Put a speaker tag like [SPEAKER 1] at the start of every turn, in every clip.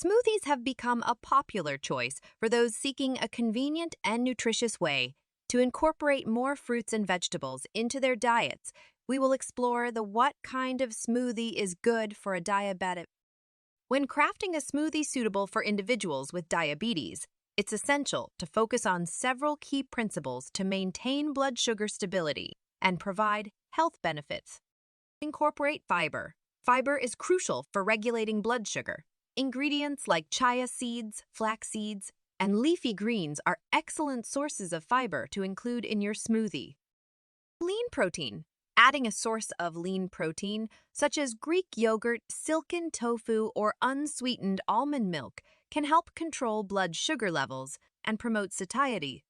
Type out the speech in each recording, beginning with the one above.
[SPEAKER 1] Smoothies have become a popular choice for those seeking a convenient and nutritious way to incorporate more fruits and vegetables into their diets. We will explore the what kind of smoothie is good for a diabetic. When crafting a smoothie suitable for individuals with diabetes, it's essential to focus on several key principles to maintain blood sugar stability and provide health benefits. Incorporate fiber. Fiber is crucial for regulating blood sugar. Ingredients like chia seeds, flax seeds, and leafy greens are excellent sources of fiber to include in your smoothie. Lean protein. Adding a source of lean protein, such as Greek yogurt, silken tofu, or unsweetened almond milk, can help control blood sugar levels and promote satiety.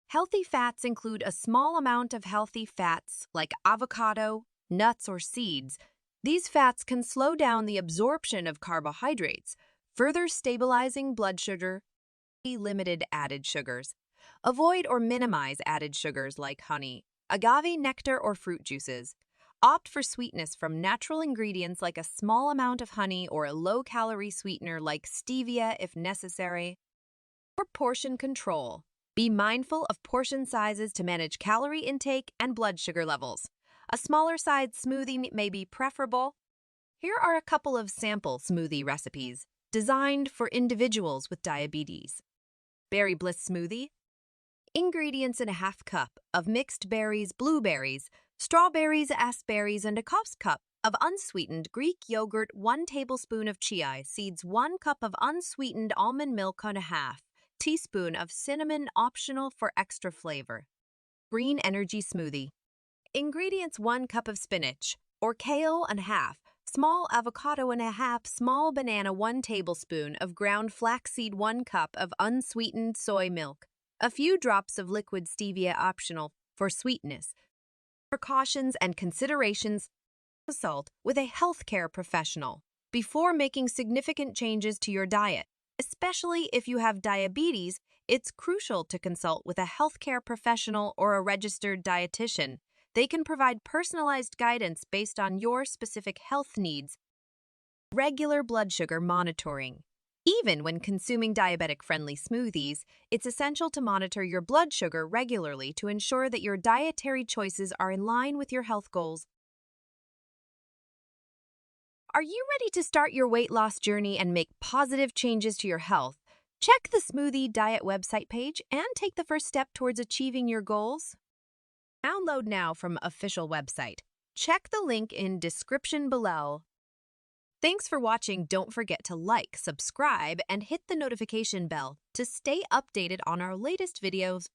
[SPEAKER 1] Healthy fats include a small amount of healthy fats like avocado, nuts, or seeds. These fats can slow down the absorption of carbohydrates, further stabilizing blood sugar. Limited added sugars. Avoid or minimize added sugars like honey, agave nectar, or fruit juices. Opt for sweetness from natural ingredients like a small amount of honey or a low-calorie sweetener like stevia if necessary. For portion control, be mindful of portion sizes to manage calorie intake and blood sugar levels. A smaller size smoothie may be preferable. Here are a couple of sample smoothie recipes designed for individuals with diabetes. Berry Bliss Smoothie. Ingredients in a half cup of mixed berries, blueberries, strawberries, raspberries, and a cup of unsweetened Greek yogurt, 1 tablespoon of chia seeds, 1 cup of unsweetened almond milk and a half teaspoon of cinnamon, optional for extra flavor. Green Energy Smoothie. Ingredients: 1 cup of spinach or kale and a half, small avocado and a half, small banana, 1 tablespoon of ground flaxseed, 1 cup of unsweetened soy milk, a few drops of liquid stevia optional for sweetness. Precautions and considerations. Consult with a healthcare professional before making significant changes to your diet. Especially if you have diabetes, it's crucial to consult with a healthcare professional or a registered dietitian. They can provide personalized guidance based on your specific health needs. Regular blood sugar monitoring. Even when consuming diabetic-friendly smoothies, it's essential to monitor your blood sugar regularly to ensure that your dietary choices are in line with your health goals. Are you ready to start your weight loss journey and make positive changes to your health? Check the Smoothie Diet website page and take the first step towards achieving your goals. Download now from official website. Check the link in description below. Thanks for watching. Don't forget to like, subscribe, and hit the notification bell to stay updated on our latest videos.